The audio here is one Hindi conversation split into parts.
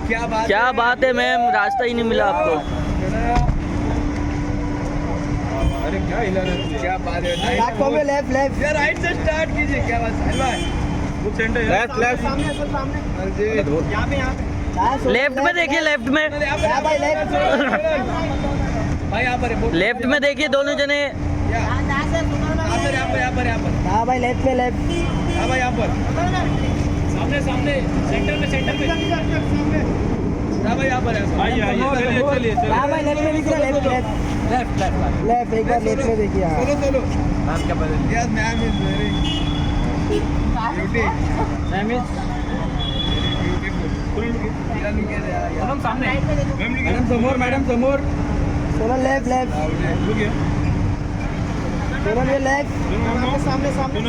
क्या बात है मैम, रास्ता ही नहीं मिला आपको। अरे क्या हिला रहे हो? क्या बात है? लेफ्ट लेफ्ट यार राइट से स्टार्ट कीजिए। क्या बात है भाई? वो सेंटर लेफ्ट लेफ्ट सामने सर सामने यहाँ पे लेफ्ट में देखिए, लेफ्ट में, भाई लेफ्ट भाई यहाँ पर लेफ्ट में देखिए दोनों जने। यहाँ पर हाँ भाई लेफ्ट पे लेफ्ट हाँ भाई यहाँ पर सामने सामने सेंटर में हाँ भाई यहाँ पर आइए चलिए हाँ भाई लेफ्ट में दिख रहा है लेफ्ट लेफ्ट लेफ्ट एक बार लेफ्ट में देखिए हाँ चलो मैम क्या बदल yes ma'am is very beauty ma'am is madam सामने मैडम समोर सोनल लेफ्ट लेफ्ट सोनल ये लेफ्ट सामने सामने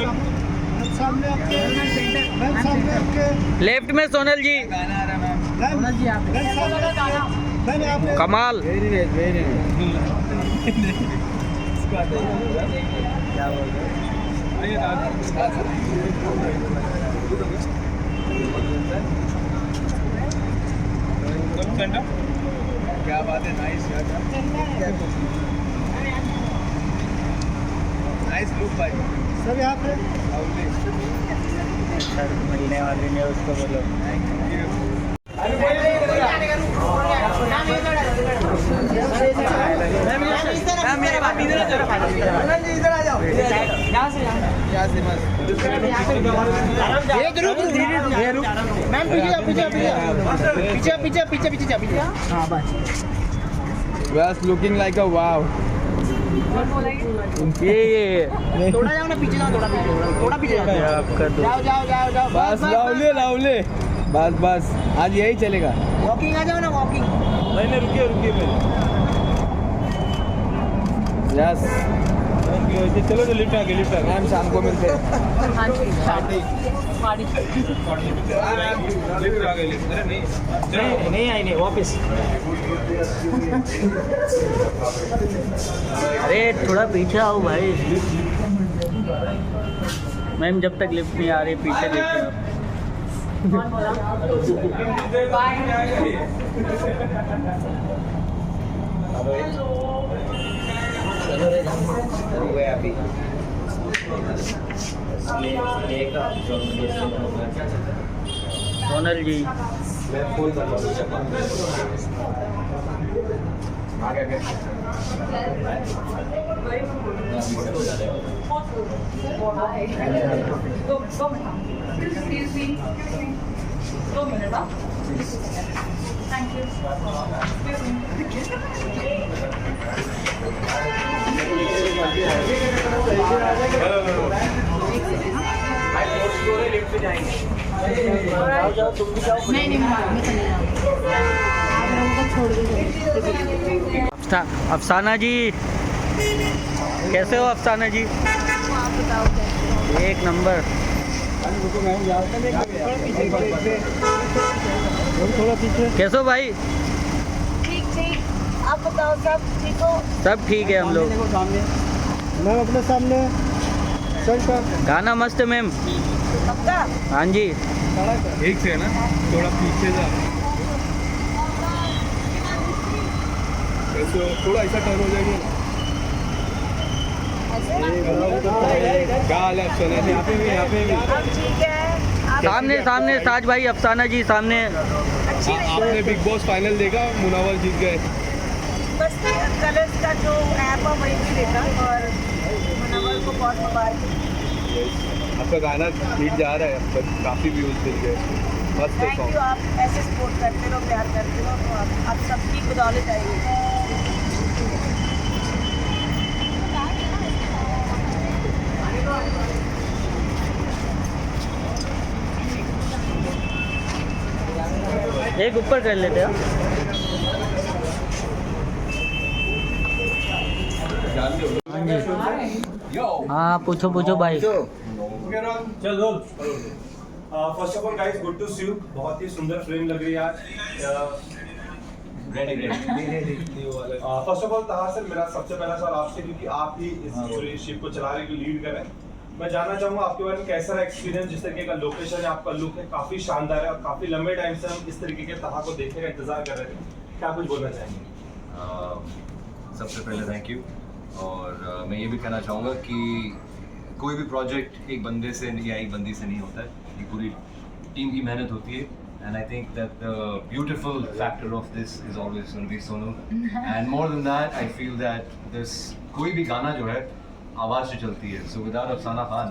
सामने आपके लेफ्ट में सोनल जी, सोनल जी आप कमाल। वेरी नाइस क्या बात है? नाइस नाइस लुक भाई। सब यहाँ पे मिलने वाली ने उसको बोलो। इधर आ जाओ यहाँ से मैम पीछे हाँ बस बस लुकिंग लाइक अ वाव। ये थोड़ा जाओ ना पीछे जाओ थोड़ा पीछे जाओ आपका दोस्त। जाओ बस लावले बस आज यही चलेगा। वॉकिंग आ जाओ ना वॉकिंग नहीं रुकिए यस चलो तो लिफ्ट आ गई मैम शाम को मिलते हैं। लिफ्ट आ गई अरे नहीं आई नहीं वापस अरे थोड़ा पीछे आओ भाई। मैम जब तक लिफ्ट नहीं आ रही पीछे देखिए आप। सोनल जी Thank you. नहीं अफसाना जी कैसे हो? अफसाना जी एक नंबर। थोड़ा पीछे कैसे हो भाई? ठीक आप बताओ सब ठीक हो? सब ठीक है हम लोग। मैम अपने सामने गाना मस्त है मैम। पक्का? हाँ जी एक से है ना थोड़ा पीछे जा ऐसे थोड़ा ऐसा टर्न हो जाएगी। क्या हाल है अफसाना जी? यहाँ पे भी अब ठीक है आप सामने साज भाई, अफसाना जी सामने। आपने बिग बॉस फाइनल देखा? मुनावर जीत गए। बस कलर्स का जो ऐप है वही भी देखा और मुनव्वर को बहुत मुबारक। आपका गाना हिट जा रहा है, अब तक काफ़ी व्यूज मिल गए। मस्त थैंक सॉन्ग। यू, आप ऐसे सपोर्ट करते रहो, प्यार करते रहो, तो आप सबकी बदौलत आएगी। एक ऊपर कर लेते हैं। हाँ पूछो भाई। चल roll. First of all guys good to see you. बहुत ही सुंदर फिल्म लग रही है आज। First of all Taha sir, मेरा सबसे पहला सवाल आपसे, क्योंकि आप ही इस पूरी शिप को चला रहे, लीड कर रहे हैं, मैं जानना चाहूंगा आपके बारे में कैसा रहा एक्सपीरियंस, जिस तरीके का लोकेशन है, आपका लुक है, काफी शानदार है और काफी लंबे टाइम से हम इस तरीके के ताहा को देखने का इंतजार कर रहे थे। क्या कुछ बोलना चाहेंगे? सबसे पहले थैंक यू। और मैं ये भी कहना चाहूँगा कि कोई भी प्रोजेक्ट एक बंदे से या एक बंदी से नहीं होता है, ये पूरी टीम की मेहनत होती है। And I think that the beautiful factor of this is always gonna be Sonu, and more than that I feel that this कोई भी गाना जो है आवाज़ से चलती है। So without Afsana Khan,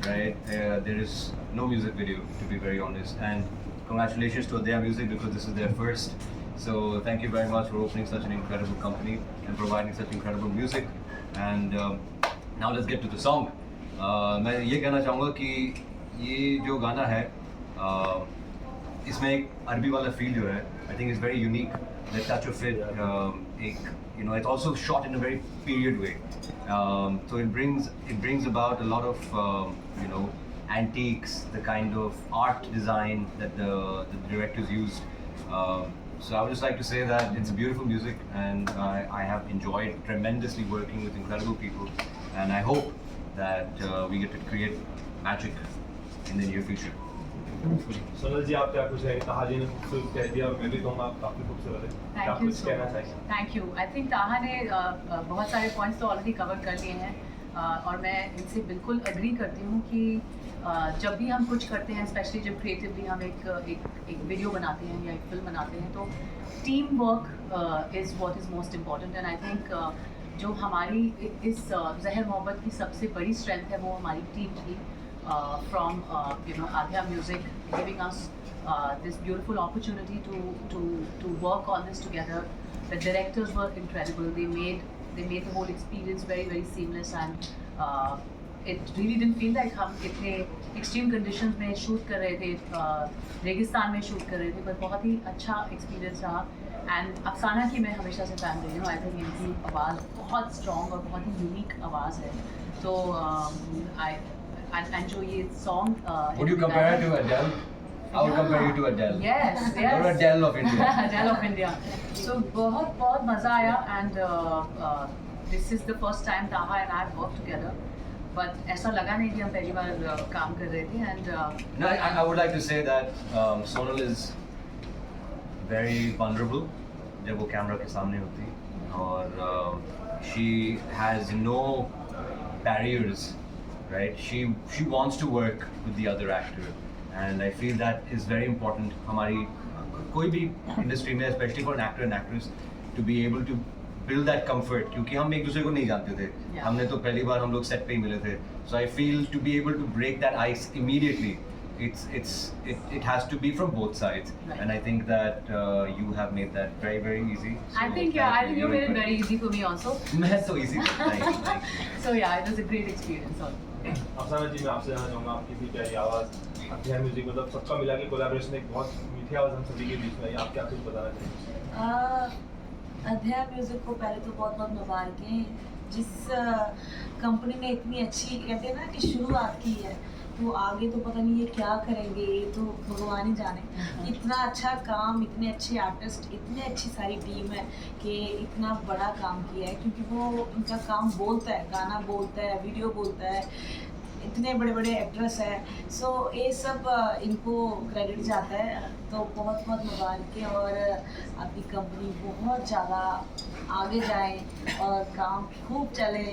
right, there is no music video, to be very honest, and congratulations to Adya Music because this is their first. So thank you very much for opening such an incredible company and providing such incredible music. And now let's get to the song. मैं ये कहना चाहूँगा कि ये जो गाना है इसमें एक अरबी वाला फील जो है, I think is very unique. The touch of it, एक it's also shot in a very period way. So it brings about a lot of antiques, the kind of art design that the directors used. So I would just like to say that it's beautiful music, and I have enjoyed tremendously working with incredible people, and I hope that we get to create magic in the near future. Sonal जी, आप क्या कुछ है? ताहा जी ने खूबसूरत कह दिया और मैं भी कहूँगा आप काफी खूबसूरत है। क्या थैंक यू कुछ कहना चाहिए? Thank you. आई थिंक ताहा ने बहुत सारे पॉइंट्स तो ऑलरेडी कवर कर लिए हैं, और मैं इनसे बिल्कुल एग्री करती हूँ कि जब भी हम कुछ करते हैं, स्पेशली जब क्रिएटिवली हम एक वीडियो बनाते हैं या एक फिल्म बनाते हैं, तो team work is what is most important. And I think जो हमारी इस जहर मोहब्बत की सबसे बड़ी स्ट्रेंथ है वो हमारी टीम थी, from Adya Music giving us this beautiful opportunity to work on this together. The directors were incredible. They made the whole experience very, very seamless, and it really didn't feel like हम इतने extreme conditions में शूट कर रहे थे, रेगिस्तान में शूट कर रहे थे, पर बहुत ही अच्छा एक्सपीरियंस रहा। एंड अफसाना की मैं हमेशा से फैन रही हूँ। आई थिंक इनकी आवाज़ बहुत स्ट्रॉन्ग और बहुत ही यूनिक आवाज़ है। तो and जो ये song Would you compare her to Adele? I would compare you to Adele. Yes. You're Adele of India. Adele of India. So बहुत मज़ा आया, and this is the first time Taha and I worked together. But ऐसा लगा नहीं कि हम पहली बार काम कर रहे थे, and No, I would like to say that Sonal is very vulnerable जब वो कैमरा के सामने होती है, और she has no barriers, right? She wants to work with the other actor, and I feel that is very important. हमारी कोई भी इंडस्ट्री में, especially for an actor and actress, to be able to build that comfort, क्योंकि हम एक दूसरे को नहीं जानते थे। Yeah. हमने तो पहली बार हम लोग सेट पे ही मिले थे। So I feel to be able to break that ice immediately, it has to be from both sides. Right. And I think that you have made that very, very easy. I think you made it very easy for me also. मैं so easy. Thank you. So yeah, it was a great experience also. अफसाना जी, मैं आपसे जानना चाहूँगा आपकी भी प्यारी आवाज़, अध्या म्यूजिक, मतलब सबका मिला के कोलैबोरेशन, एक बहुत मीठी आवाज़ हम सभी के बीच में है। आप क्या कुछ बताना चाहेंगे? अध्या म्यूजिक को पहले तो बहुत बहुत मुबारकें। जिस कंपनी ने इतनी अच्छी, कहते हैं ना कि शुरुआत की है, तो आगे तो पता नहीं ये क्या करेंगे, ये तो भगवान ही जाने। इतना अच्छा काम, इतने अच्छे आर्टिस्ट, इतनी अच्छी सारी टीम है कि इतना बड़ा काम किया है, क्योंकि वो उनका काम बोलता है, गाना बोलता है, वीडियो बोलता है, इतने बड़े बड़े एक्ट्रेस हैं। सो ये सब इनको क्रेडिट जाता है। तो बहुत बहुत मुबारकें, और आपकी कंपनी बहुत ज़्यादा आगे जाए और काम खूब चले,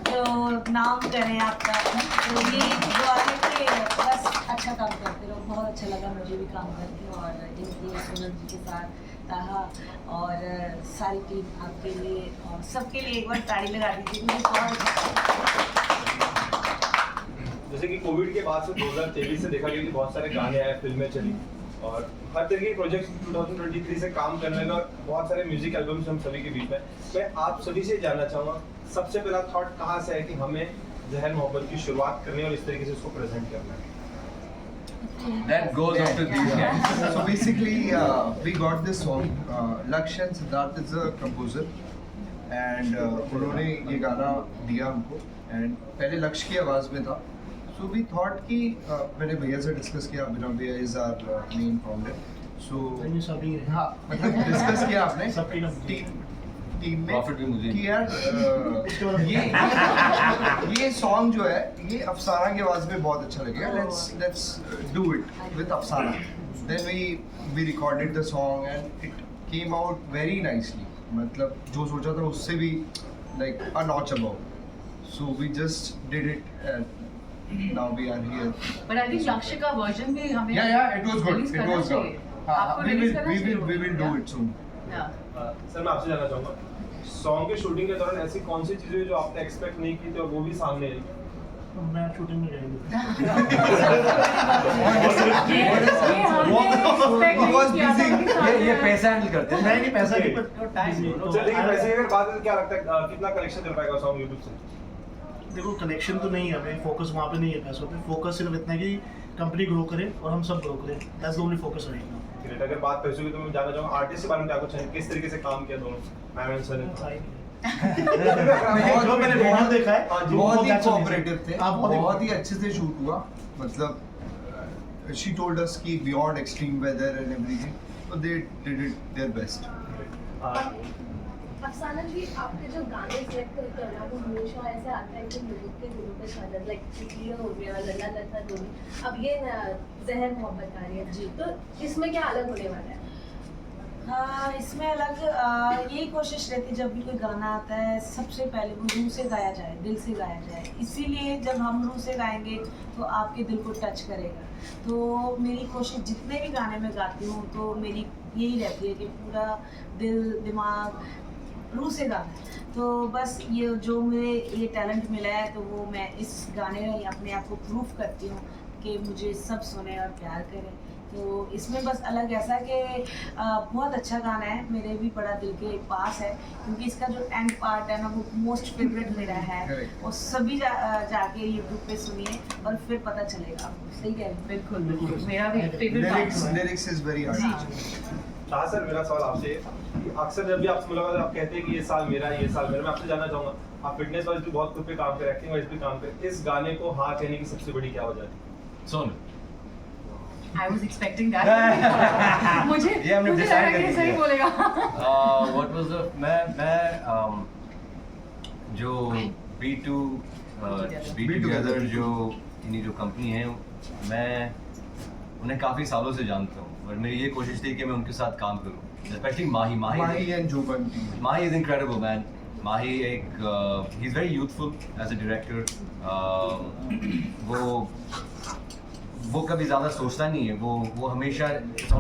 तो नाम करें आपका। तो ये दुआ है कि बस अच्छा काम करते रहो। बहुत अच्छा लगा मुझे भी काम करके, और इनकी सोनल जी के साथ, ताहा और सारी टीम, आपके लिए और सबके लिए एक बार ताड़ी लगा दीजिए। मुझे बहुत जैसे कि कोविड के बाद से 2023 से देखा गया कि बहुत सारे गाने आए, फिल्में चली, और हर तरह के प्रोजेक्ट 2023 से काम करने लगा, और बहुत सारे म्यूजिक एल्बम्स हम सभी के बीच में। मैं आप सभी से जानना चाहूँगा, सबसे पहला थॉट कहाँ से है कि हमें जहर मोहब्बत की शुरुआत करनी है और इस तरीके से उसको प्रेजेंट करना है? That goes up to these guys. So basically, we got this song. Lakshya and Siddharth is a composer, and उन्होंने ये गाना दिया हमको, and पहले लक्ष्य की आवाज़ में था। So we thought कि मैंने भैया से डिस्कस किया, अभिनव भैया इज आवर मेन फाउंडर। सो हाँ, मतलब डिस्कस किया आपने टीम में Profit भी मुझे कि यार ये सॉन्ग जो है ये अफसाना की आवाज में बहुत अच्छा लगेगा, let's do it with Afsana. Then we recorded the song and it came out very nicely, मतलब जो सोचा था उससे भी like a notch above, so we just did it and now we are here. But I think Lakshya का वर्जन भी हमें Yeah, it was good. release It करना was good. चाहिए। आपको release करना चाहिए we will do Yeah. it soon. Yeah. Sir मैं आपसे जानना चाहूँगा, सॉन्ग के शूटिंग के दौरान ऐसी कौन सी चीज़ें जो आपने एक्सपेक्ट नहीं की थी और वो भी सामने आई? मैं शूटिंग में जाएंगे। ये पैसा हैंडल करते हैं। नहीं पैसा नहीं, पर टाइम चलिए लेकिन वैसे अगर बात करें, क्या लगता है कितना कलेक्शन कर पाएगा सॉन्ग यूट्यूब से? देखो कनेक्शन तो नहीं है, हमें फोकस वहाँ पे नहीं है पैसों पे, फोकस सिर्फ इतना है कि कंपनी ग्रो करे और हम सब ग्रो करें, that's the only focus right now. Great. अगर बात पैसों की तो मैं जानना चाहूँगा आर्टिस्ट के बारे में क्या कुछ है, किस तरीके से काम किया दोनों मैम एंड सर ने? जो मैंने वीडियो देखा है हाँ जी, बहुत ही that's amazing. कोऑपरेटिव थे, हाँ, बहुत ही अच्छे से शूट हुआ, मतलब she told us कि beyond extreme weather and everything, so they did it their best. अफसाना जी, आपके जो गाने सेलेक्ट करते हो ना वो हमेशा ऐसे आता है कि लोगों के दिलों पे छा जाता है, लाइक इसलिए हो गया लल्ला लता डोली, अब ये जहर मोहब्बत आ रही है जी, तो इसमें क्या अलग होने वाला है? हाँ, इसमें अलग यही कोशिश रहती है जब भी कोई गाना आता है सबसे पहले वो रूह से गाया जाए, दिल से गाया जाए, इसीलिए जब हम रूह से गाएंगे तो आपके दिल को टच करेगा। तो मेरी कोशिश जितने भी गाने में गाती हूँ तो मेरी यही रहती है कि पूरा दिल दिमाग रूह से गाना है। तो बस ये जो मुझे ये टैलेंट मिला है तो वो मैं इस गाने में अपने आप को प्रूफ करती हूँ कि मुझे सब सुने और प्यार करें। तो इसमें बस अलग ऐसा कि बहुत अच्छा गाना है, मेरे भी बड़ा दिल के पास है, क्योंकि इसका जो एंड पार्ट है ना वो मोस्ट फेवरेट मेरा है, और सभी जाके यूट्यूब पे सुनिए और फिर पता चलेगा आपको। सही कह रहे हैं? बिल्कुल बिल्कुल, मेरा भी favourite Lyrics is very hard. हाँ सर, मेरा सवाल आपसे कि अक्सर जब भी आपसे मुलाकात आप कहते हैं कि ये साल मेरा है, ये साल मेरा, मैं आपसे जानना चाहूँगा, आप फिटनेस वाइज भी बहुत खुद पे काम करें, एक्टिंग वाइज भी काम करें, इस गाने को हाँ कहने की सबसे बड़ी क्या वजह है? Sonu I was expecting that. मुझे ये हमने मुझे decide लगा कि कर सही लिया। बोलेगा। what was the मैं जो B2 Together जो इन्हीं जो कंपनी है, मैं उन्हें काफ़ी सालों से जानता हूँ और मेरी ये कोशिश थी कि मैं उनके साथ काम करूँ, specially Mahi and Juban team. Mahi is incredible, man. Mahi he's very youthful as a director. वो कभी ज़्यादा सोचता नहीं है, वो हमेशा it's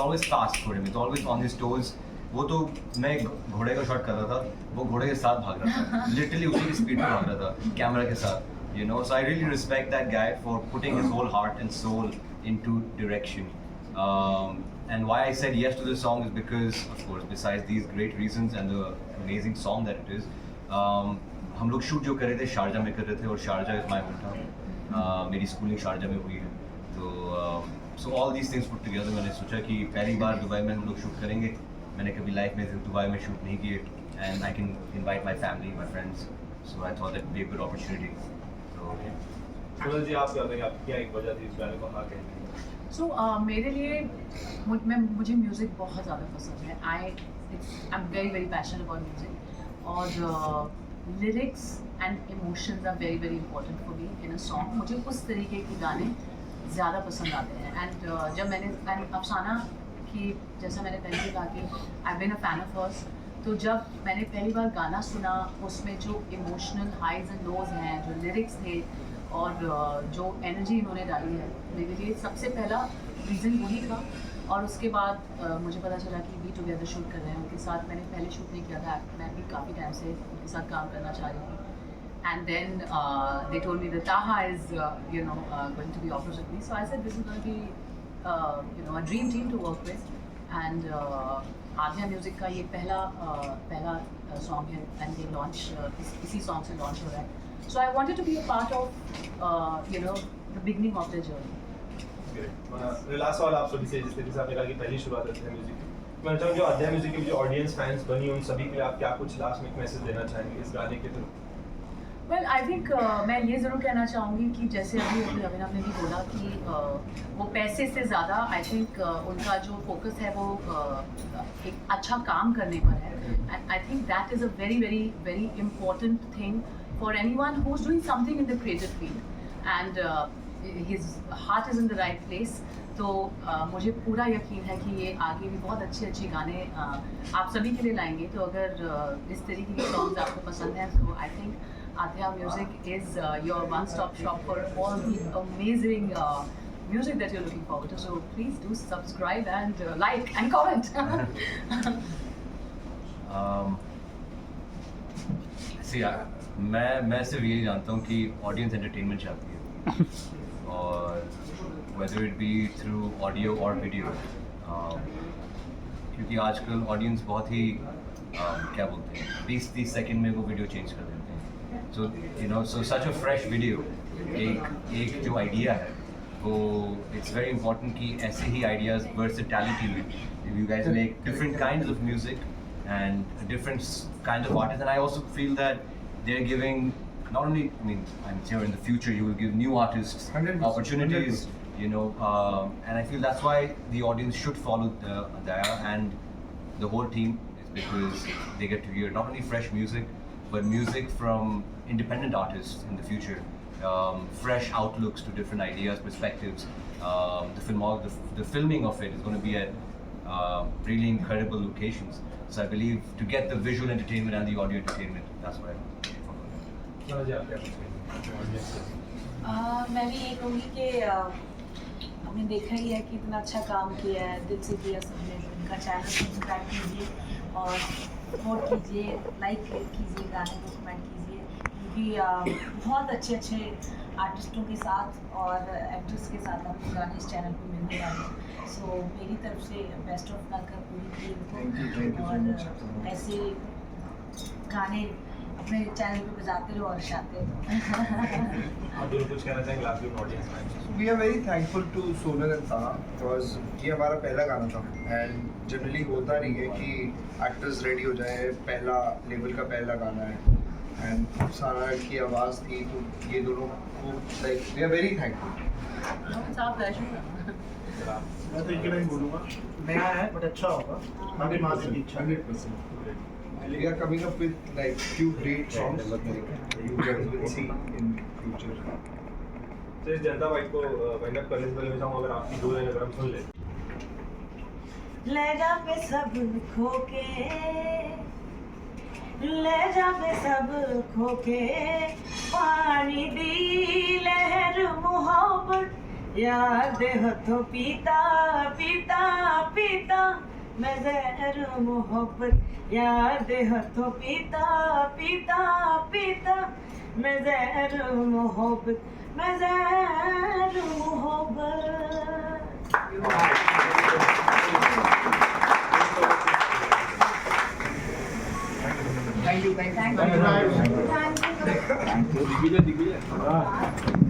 always fast for him, it's always on his toes. वो तो मैं घोड़े का शॉट कर रहा था, वो घोड़े के साथ भाग रहा था, लिटरली उसी की स्पीड में भाग रहा था कैमरा के साथ, you know. So I really respect that guy for putting his whole heart and soul into direction. And why I said yes to this song is because, of course, besides these great reasons and the amazing song that it is, हम लोग शूट जो कर रहे थे शारजा में कर रहे थे, और Sharjah is my home town, मेरी स्कूलिंग शारजा में हुई है, तो so all these things put together मैंने सोचा कि पहली बार दुबई में हम लोग शूट करेंगे, मैंने कभी लाइफ में दुबई में शूट नहीं किए, and I can invite my family, my friends, so I thought that be a good opportunity. तो सुनील जी, आप क्या कहेंगे, आप क्या एक वजह थी इस गाने को हाँ कहने की? So मेरे लिए मुझे म्यूज़िक बहुत ज़्यादा पसंद है। I am very very passionate about music, और lyrics and emotions are very very important for me in a song. मुझे उस तरीके के गाने ज़्यादा पसंद आते हैं। एंड जब मैंने अफसाना की, जैसा मैंने पहले भी कहा कि I been a fan of hers, तो जब मैंने पहली बार गाना सुना, उसमें जो इमोशनल हाइज एंड लोज हैं, जो लिरिक्स थे और जो एनर्जी इन्होंने डाली है, मेरे लिए सबसे पहला रीज़न वही था। और उसके बाद मुझे पता चला कि बी टुगेदर शूट कर रहे हैं उनके साथ। मैंने पहले शूट नहीं किया था, मैं भी काफ़ी टाइम से उनके साथ काम करना चाह रही थी। And then they told me that Taha is going to be offered with me, so I said this is going to be a dream team to work with. And Aadhya music का ये पहला सॉन्ग है, एंड दे लॉन्च इसी सॉन्ग से लॉन्च हो रहा है। So I wanted to be a part of, the beginning of the journey. Last सवाल आप सभी से, जिस तरीके से आपने कहा कि पहली शुरुआत होती है म्यूजिक की, मैं चाहूँ जो अध्याय म्यूजिक की जो ऑडियंस फैंस बनी उन सभी के लिए आप क्या कुछ लास्ट में एक मैसेज देना चाहेंगे इस गाने के थ्रू? वेल आई थिंक मैं ये ज़रूर कहना चाहूँगी कि जैसे अभी अभिनव ने भी बोला कि वो पैसे से ज़्यादा आई थिंक उनका जो फोकस है वो एक अच्छा काम करने पर है and I think that is a very very very important thing for anyone who is doing something in the creative field and his heart is in the right place. तो मुझे पूरा यकीन है कि ये आगे भी बहुत अच्छे गाने आप सभी के लिए लाएंगे। तो अगर इस तरीके के सॉन्ग्स आपको पसंद हैं तो I think Adhya Music is your one-stop shop for all the amazing music that you're looking forward to. So please do subscribe and like and comment. See, मैं सिर्फ यही जानता हूँ कि ऑडियंस एंटरटेनमेंट चाहती है और whether it be through audio or video, क्योंकि आजकल ऑडियंस बहुत ही क्या बोलते हैं 20-30 सेकंड में वो वीडियो चेंज कर देते हैं। So you know, so such a fresh video, एक जो आइडिया है वो it's very important कि ऐसे ही ideas versatility में you guys make different kinds of music and different kinds of artists, and I also feel that they're giving not only, I mean, I'm sure in the future you will give new artists 100%, opportunities, 100%. you know, and I feel that's why the audience should follow Daya and the whole team, is because they get to hear not only fresh music but music from independent artists in the future, fresh outlooks to different ideas, perspectives. The filming of it is going to be at really incredible locations. So I believe to get the visual entertainment and the audio entertainment, that's why मैं भी ये कहूँगी कि हमने देखा ही है कि इतना अच्छा काम किया है, दिल से किया सबने। उनका चैनल सब्सक्राइब कीजिए और सपोर्ट कीजिए, लाइक कीजिए, गाने को कमेंट कीजिए, क्योंकि बहुत अच्छे अच्छे आर्टिस्टों के साथ और एक्ट्रेस के साथ आपको गाने इस चैनल पर मिलने वाले हैं। सो मेरी तरफ से बेस्ट ऑफ लक है पूरी टीम को, और ऐसे गाने अपने चैनल पे बजाते रहो और शाते रहो। आप दोनों कुछ कहना चाहेंगे लास्ट में ऑडियंस में? We are very thankful to Sonal and Taha because ये हमारा पहला गाना था एंड जनरली होता नहीं है कि एक्टर्स रेडी हो जाए, पहला लेवल का पहला गाना है एंड सारा की आवाज़ थी, तो ये दोनों को like we are very thankful. मैं तो एक ही बोलूँगा, नया है बट अच्छा होगा, हमारी माजी की इच्छा। 100%. We are coming up with like few great songs you guys will see in future. तो इस जनता बाइक को वाइंड अप करने से पहले मैं चाहूँगा अगर आपकी 2 लाइन अगर हम सुन ले। ले जा पे सब खो के, ले जा पे सब खो के, पानी दी लहर मोहब्बत याद हो तो पीता पीता पीता, मैं जहर मोहब्बत याद हो तो पीता पीता पीता, मैं जहर मोहब्बत, मैं जहर मोहब्बत। Thank you. Thank you.